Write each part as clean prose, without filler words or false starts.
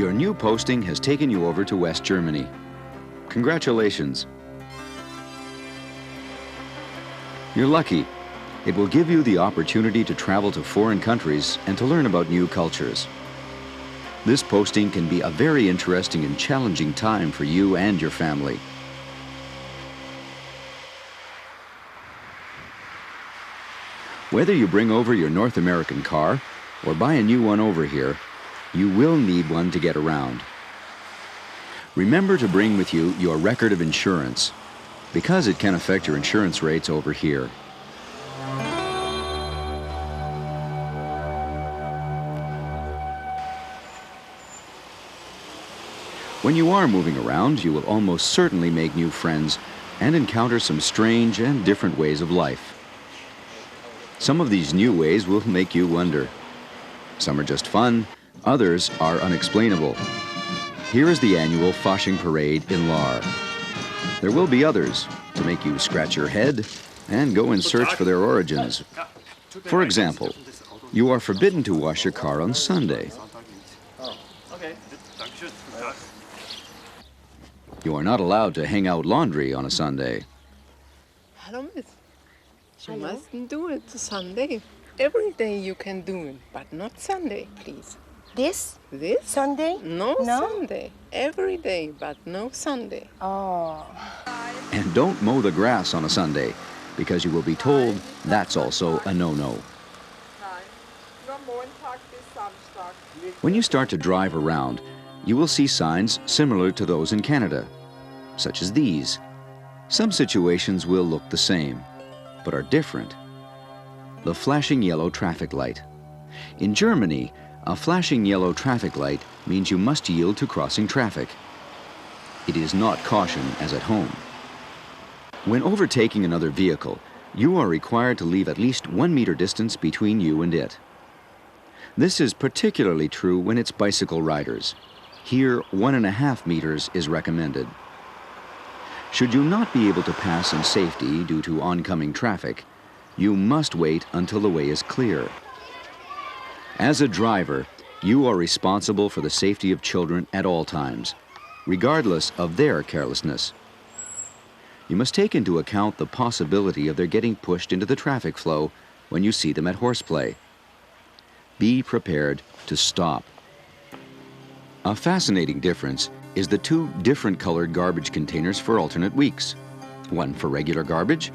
Your new posting has taken you over to West Germany. Congratulations. You're lucky. It will give you the opportunity to travel to foreign countries and to learn about new cultures. This posting can be a very interesting and challenging time for you and your family. Whether you bring over your North American car or buy a new one over here, you will need one to get around. Remember to bring with you your record of insurance, because it can affect your insurance rates over here. When you are moving around, you will almost certainly make new friends and encounter some strange and different ways of life. Some of these new ways will make you wonder. Some are just fun, others are unexplainable. Here is the annual Fasching Parade in Lahr. There will be others to make you scratch your head and go in search for their origins. For example, you are forbidden to wash your car on Sunday. You are not allowed to hang out laundry on a Sunday. Hello, miss. You mustn't do it Sunday. Every day you can do it, but not Sunday, please. This Sunday? No? Sunday. Every day, but no Sunday. Oh. And don't mow the grass on a Sunday, because you will be told that's also a no-no. When you start to drive around, you will see signs similar to those in Canada, such as these. Some situations will look the same, but are different. The flashing yellow traffic light. In Germany, a flashing yellow traffic light means you must yield to crossing traffic. It is not caution as at home. When overtaking another vehicle, you are required to leave at least 1 meter distance between you and it. This is particularly true when it's bicycle riders. Here, 1.5 meters is recommended. Should you not be able to pass in safety due to oncoming traffic, you must wait until the way is clear. As a driver, you are responsible for the safety of children at all times, regardless of their carelessness. You must take into account the possibility of their getting pushed into the traffic flow when you see them at horseplay. Be prepared to stop. A fascinating difference is the 2 different colored garbage containers for alternate weeks. One for regular garbage,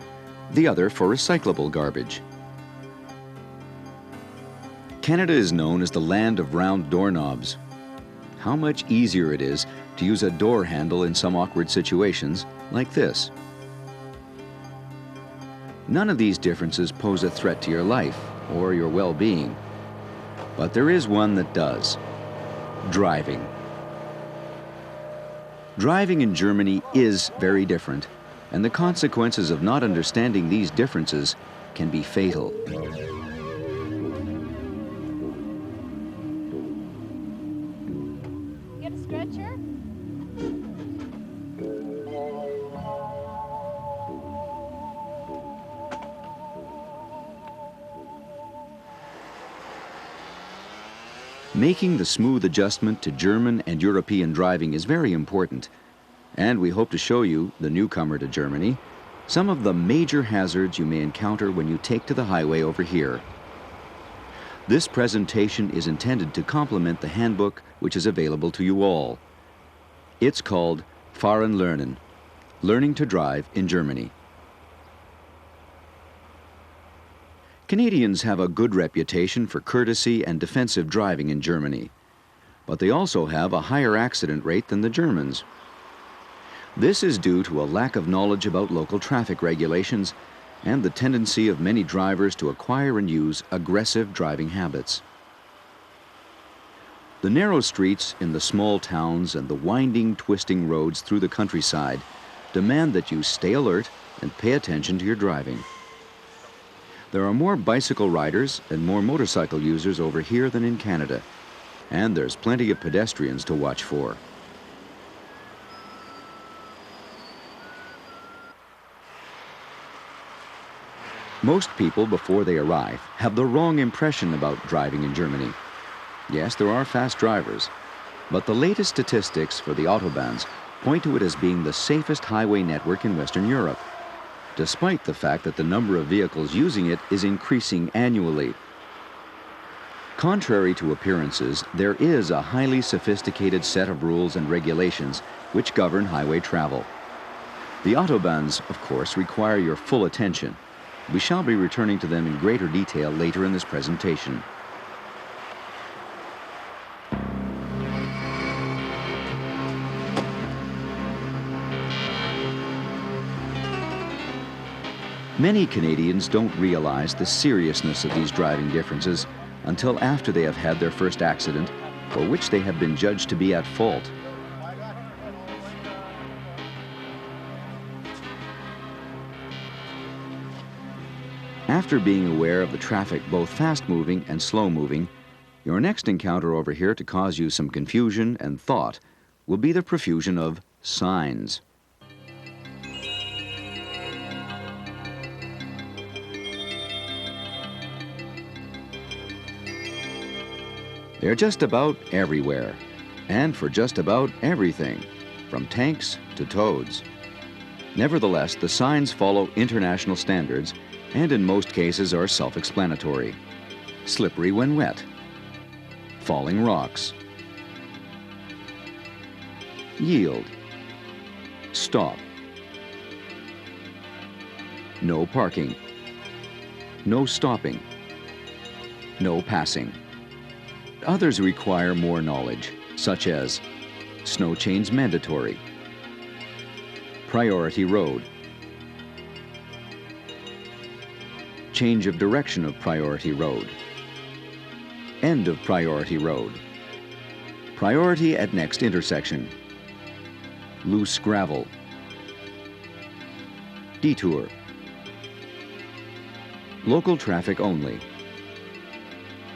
the other for recyclable garbage. Canada is known as the land of round doorknobs. How much easier it is to use a door handle in some awkward situations like this. None of these differences pose a threat to your life or your well-being, but there is one that does. Driving. Driving in Germany is very different, and the consequences of not understanding these differences can be fatal. Get a stretcher? Making the smooth adjustment to German and European driving is very important, and we hope to show you, the newcomer to Germany, some of the major hazards you may encounter when you take to the highway over here. This presentation is intended to complement the handbook which is available to you all. It's called Fahren Lernen, Learning to Drive in Germany. Canadians have a good reputation for courtesy and defensive driving in Germany, but they also have a higher accident rate than the Germans. This is due to a lack of knowledge about local traffic regulations and the tendency of many drivers to acquire and use aggressive driving habits. The narrow streets in the small towns and the winding, twisting roads through the countryside demand that you stay alert and pay attention to your driving. There are more bicycle riders and more motorcycle users over here than in Canada, and there's plenty of pedestrians to watch for. Most people, before they arrive, have the wrong impression about driving in Germany. Yes, there are fast drivers, But the latest statistics for the Autobahns point to it as being the safest highway network in Western Europe, despite the fact that the number of vehicles using it is increasing annually. Contrary to appearances, there is a highly sophisticated set of rules and regulations which govern highway travel. The Autobahns, of course, require your full attention. We shall be returning to them in greater detail later in this presentation. Many Canadians don't realize the seriousness of these driving differences until after they have had their first accident, for which they have been judged to be at fault. After being aware of the traffic, both fast-moving and slow-moving, your next encounter over here to cause you some confusion and thought will be the profusion of signs. They're just about everywhere, and for just about everything, from tanks to toads. Nevertheless, the signs follow international standards and in most cases are self-explanatory. Slippery when wet, falling rocks, yield, stop, no parking, no stopping, no passing. Others require more knowledge, such as snow chains mandatory, priority road, change of direction of priority road, end of priority road, priority at next intersection, loose gravel, detour, local traffic only,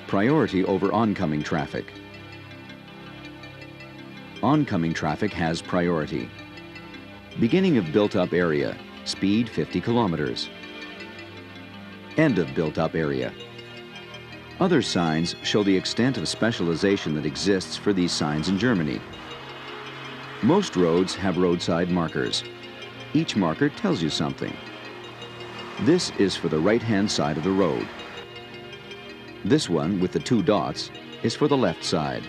priority over oncoming traffic. Oncoming traffic has priority. Beginning of built-up area, speed 50 kilometers. End of built-up area. Other signs show the extent of specialization that exists for these signs in Germany. Most roads have roadside markers. Each marker tells you something. This is for the right-hand side of the road. This one with the 2 dots is for the left side.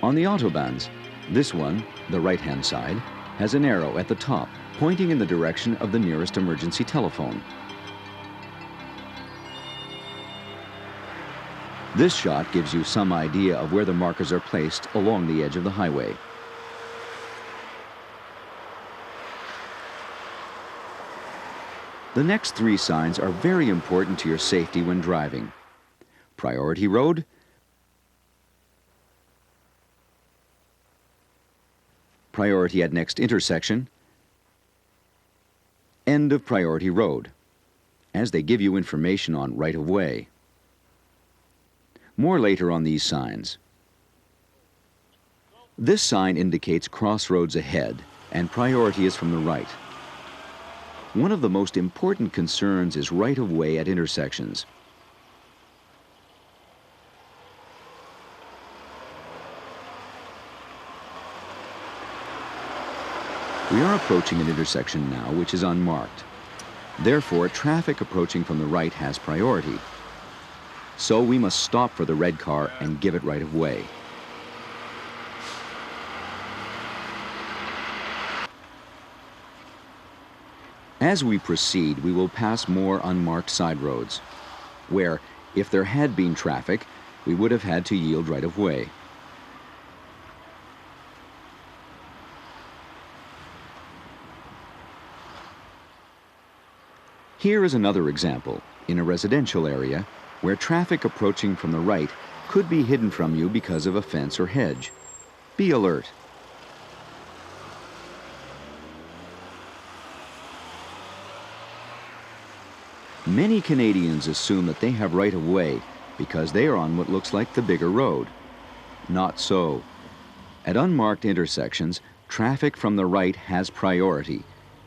On the Autobahns, this one, the right-hand side, has an arrow at the top pointing in the direction of the nearest emergency telephone. This shot gives you some idea of where the markers are placed along the edge of the highway. The next 3 signs are very important to your safety when driving. Priority road, priority at next intersection, end of priority road, as they give you information on right-of-way. More later on these signs. This sign indicates crossroads ahead, and priority is from the right. One of the most important concerns is right-of-way at intersections. We are approaching an intersection now which is unmarked. Therefore, traffic approaching from the right has priority. So we must stop for the red car and give it right-of-way. As we proceed, we will pass more unmarked side roads, where, if there had been traffic, we would have had to yield right-of-way. Here is another example, in a residential area, where traffic approaching from the right could be hidden from you because of a fence or hedge. Be alert. Many Canadians assume that they have right-of-way because they are on what looks like the bigger road. Not so. At unmarked intersections, traffic from the right has priority,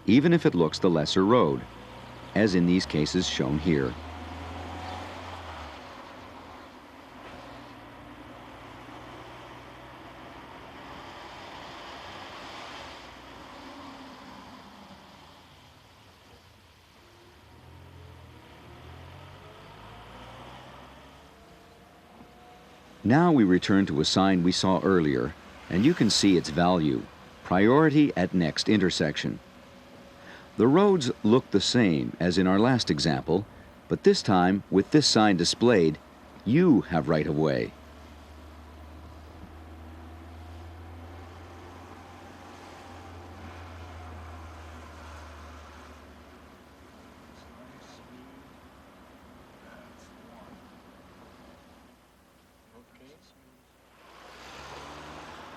even if it looks the lesser road, as in these cases shown here. Now we return to a sign we saw earlier, and you can see its value, priority at next intersection. The roads look the same as in our last example, but this time, with this sign displayed, you have right of way.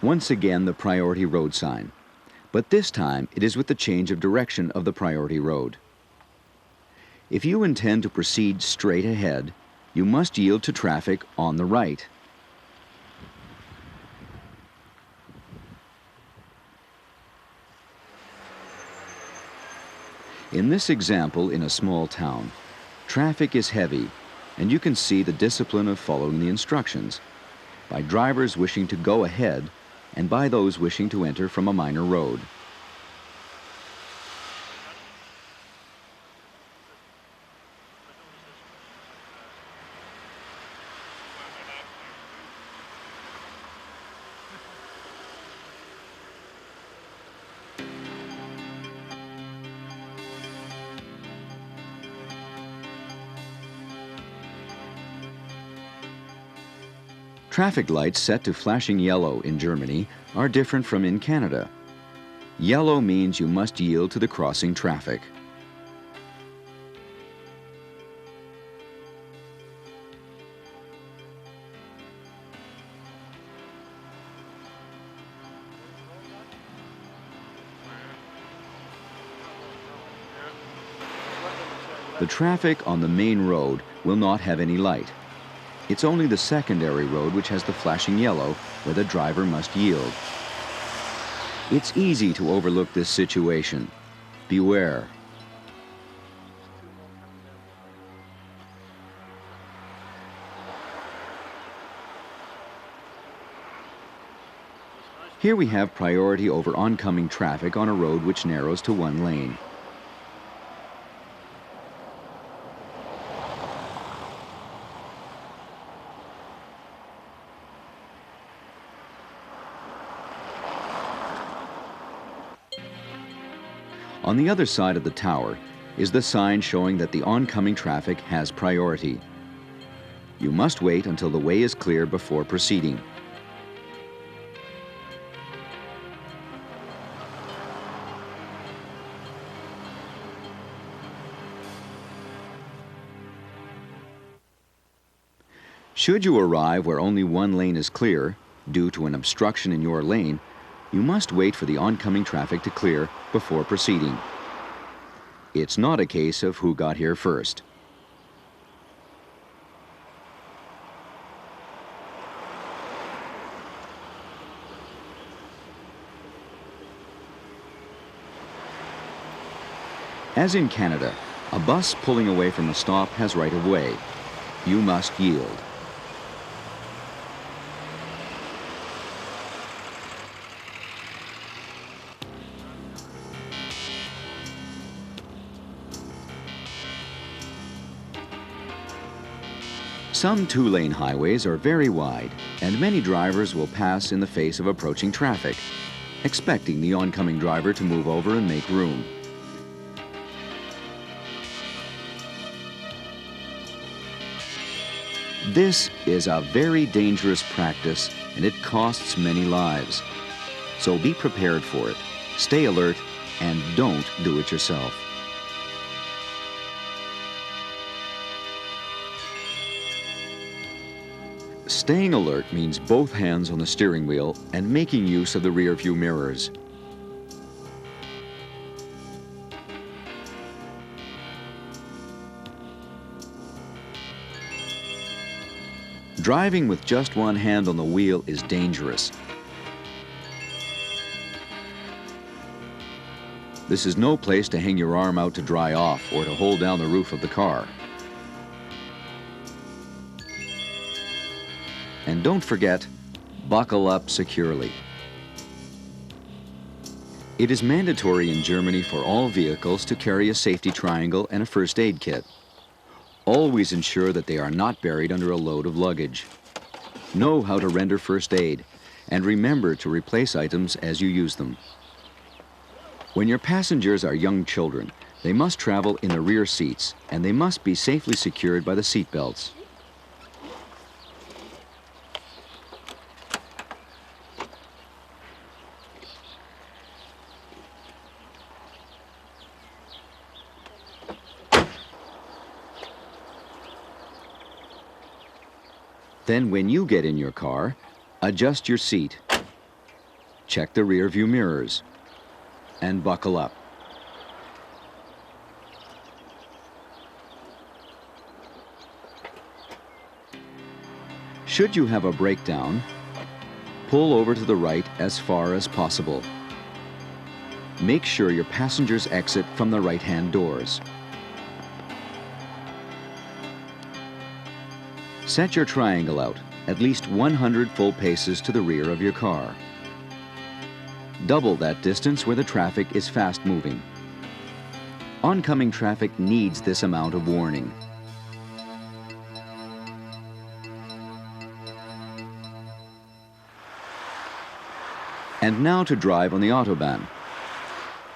Once again, the priority road sign, but this time it is with the change of direction of the priority road. If you intend to proceed straight ahead, you must yield to traffic on the right. In this example, in a small town, traffic is heavy, and you can see the discipline of following the instructions by drivers wishing to go ahead and by those wishing to enter from a minor road. Traffic lights set to flashing yellow in Germany are different from in Canada. Yellow means you must yield to the crossing traffic. The traffic on the main road will not have any light. It's only the secondary road which has the flashing yellow where the driver must yield. It's easy to overlook this situation. Beware. Here we have priority over oncoming traffic on a road which narrows to one lane. On the other side of the tower is the sign showing that the oncoming traffic has priority. You must wait until the way is clear before proceeding. Should you arrive where only one lane is clear, due to an obstruction in your lane, you must wait for the oncoming traffic to clear before proceeding. It's not a case of who got here first. As in Canada, a bus pulling away from a stop has right of way. You must yield. Some two-lane highways are very wide, and many drivers will pass in the face of approaching traffic, expecting the oncoming driver to move over and make room. This is a very dangerous practice, and it costs many lives. So be prepared for it, stay alert, and don't do it yourself. Staying alert means both hands on the steering wheel and making use of the rear view mirrors. Driving with just one hand on the wheel is dangerous. This is no place to hang your arm out to dry off or to hold down the roof of the car. And don't forget, buckle up securely. It is mandatory in Germany for all vehicles to carry a safety triangle and a first aid kit. Always ensure that they are not buried under a load of luggage. Know how to render first aid, and remember to replace items as you use them. When your passengers are young children, they must travel in the rear seats, and they must be safely secured by the seat belts. Then when you get in your car, adjust your seat, check the rear view mirrors, and buckle up. Should you have a breakdown, pull over to the right as far as possible. Make sure your passengers exit from the right-hand doors. Set your triangle out at least 100 full paces to the rear of your car. Double that distance where the traffic is fast moving. Oncoming traffic needs this amount of warning. And now to drive on the Autobahn.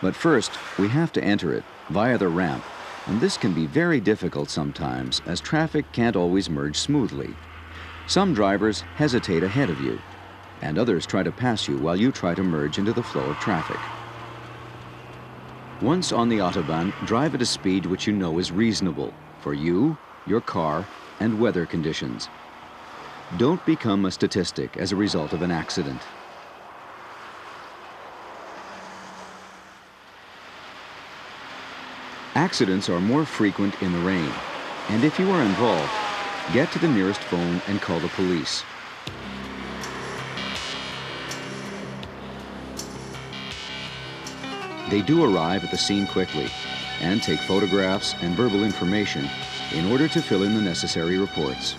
But first, we have to enter it via the ramp, and this can be very difficult sometimes as traffic can't always merge smoothly. Some drivers hesitate ahead of you, and others try to pass you while you try to merge into the flow of traffic. Once on the Autobahn, drive at a speed which you know is reasonable for you, your car, and weather conditions. Don't become a statistic as a result of an accident. Accidents are more frequent in the rain, and if you are involved, get to the nearest phone and call the police. They do arrive at the scene quickly and take photographs and verbal information in order to fill in the necessary reports.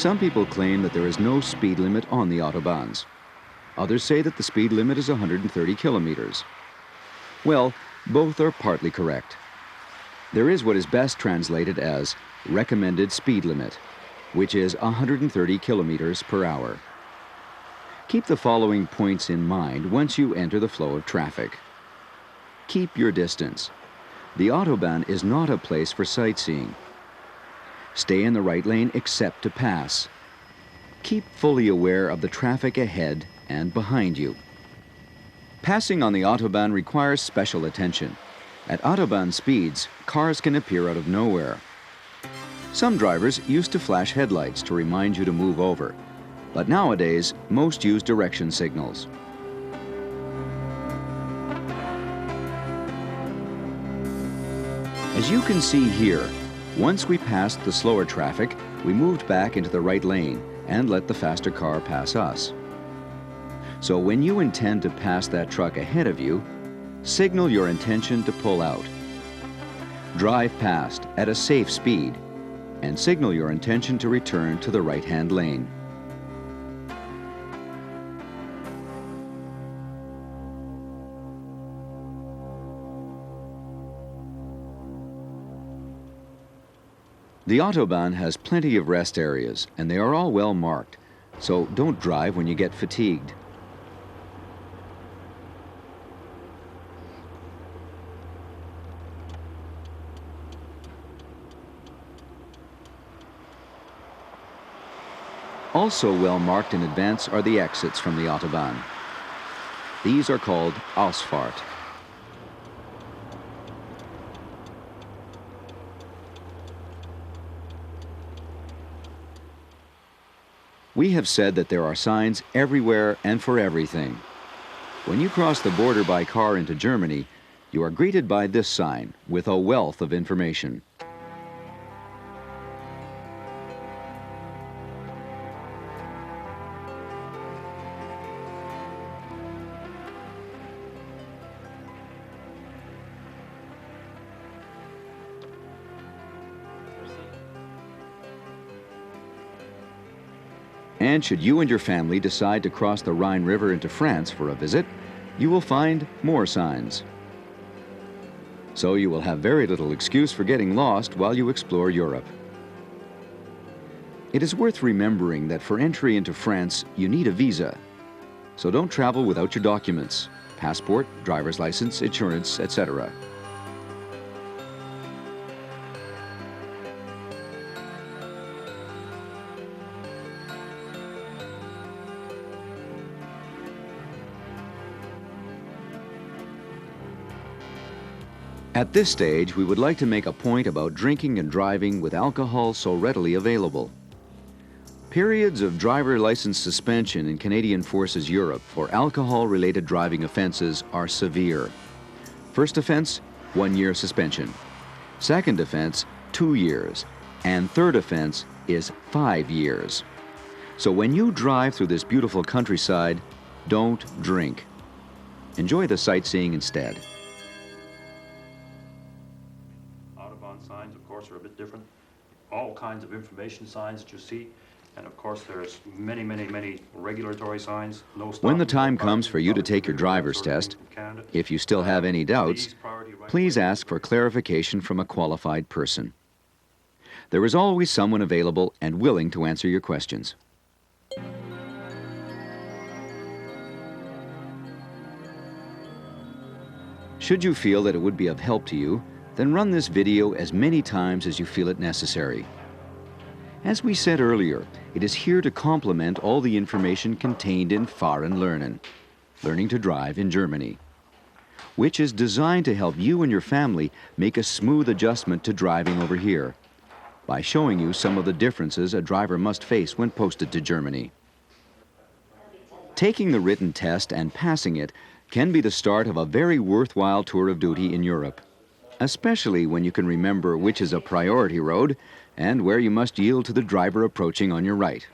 Some people claim that there is no speed limit on the Autobahns. Others say that the speed limit is 130 kilometers. Well, both are partly correct. There is what is best translated as recommended speed limit, which is 130 kilometers per hour. Keep the following points in mind once you enter the flow of traffic. Keep your distance. The Autobahn is not a place for sightseeing. Stay in the right lane except to pass. Keep fully aware of the traffic ahead and behind you. Passing on the Autobahn requires special attention. At Autobahn speeds, cars can appear out of nowhere. Some drivers used to flash headlights to remind you to move over, but nowadays most use direction signals. As you can see here, once we passed the slower traffic, we moved back into the right lane and let the faster car pass us. So when you intend to pass that truck ahead of you, signal your intention to pull out. Drive past at a safe speed and signal your intention to return to the right-hand lane. The Autobahn has plenty of rest areas, and they are all well marked, so don't drive when you get fatigued. Also well marked in advance are the exits from the Autobahn. These are called Ausfahrt. We have said that there are signs everywhere and for everything. When you cross the border by car into Germany, you are greeted by this sign with a wealth of information. And should you and your family decide to cross the Rhine River into France for a visit, you will find more signs. So you will have very little excuse for getting lost while you explore Europe. It is worth remembering that for entry into France, you need a visa. So don't travel without your documents, passport, driver's license, insurance, etc. At this stage, we would like to make a point about drinking and driving with alcohol so readily available. Periods of driver license suspension in Canadian Forces Europe for alcohol-related driving offenses are severe. First offense, 1 year suspension. Second offense, 2 years. And third offense is 5 years. So when you drive through this beautiful countryside, don't drink. Enjoy the sightseeing instead. Autobahn signs, of course, are a bit different. All kinds of information signs that you see. And of course, there's many regulatory signs. No stopping, When the time no parking, comes for you to nothing take your to do with that driver's sort of test, thing from Canada. if you still have any doubts, Police, priority right please away. ask for clarification from a qualified person. There is always someone available and willing to answer your questions. Should you feel that it would be of help to you, then run this video as many times as you feel it necessary. As we said earlier, it is here to complement all the information contained in Fahren Lernen, Learning to Drive in Germany, which is designed to help you and your family make a smooth adjustment to driving over here by showing you some of the differences a driver must face when posted to Germany. Taking the written test and passing it can be the start of a very worthwhile tour of duty in Europe, especially when you can remember which is a priority road and where you must yield to the driver approaching on your right.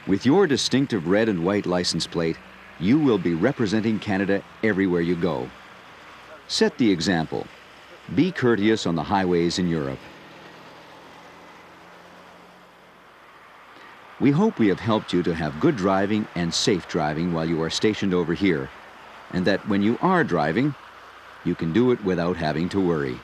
With your distinctive red and white license plate, you will be representing Canada everywhere you go. Set the example. Be courteous on the highways in Europe. We hope we have helped you to have good driving and safe driving while you are stationed over here, and that when you are driving, you can do it without having to worry.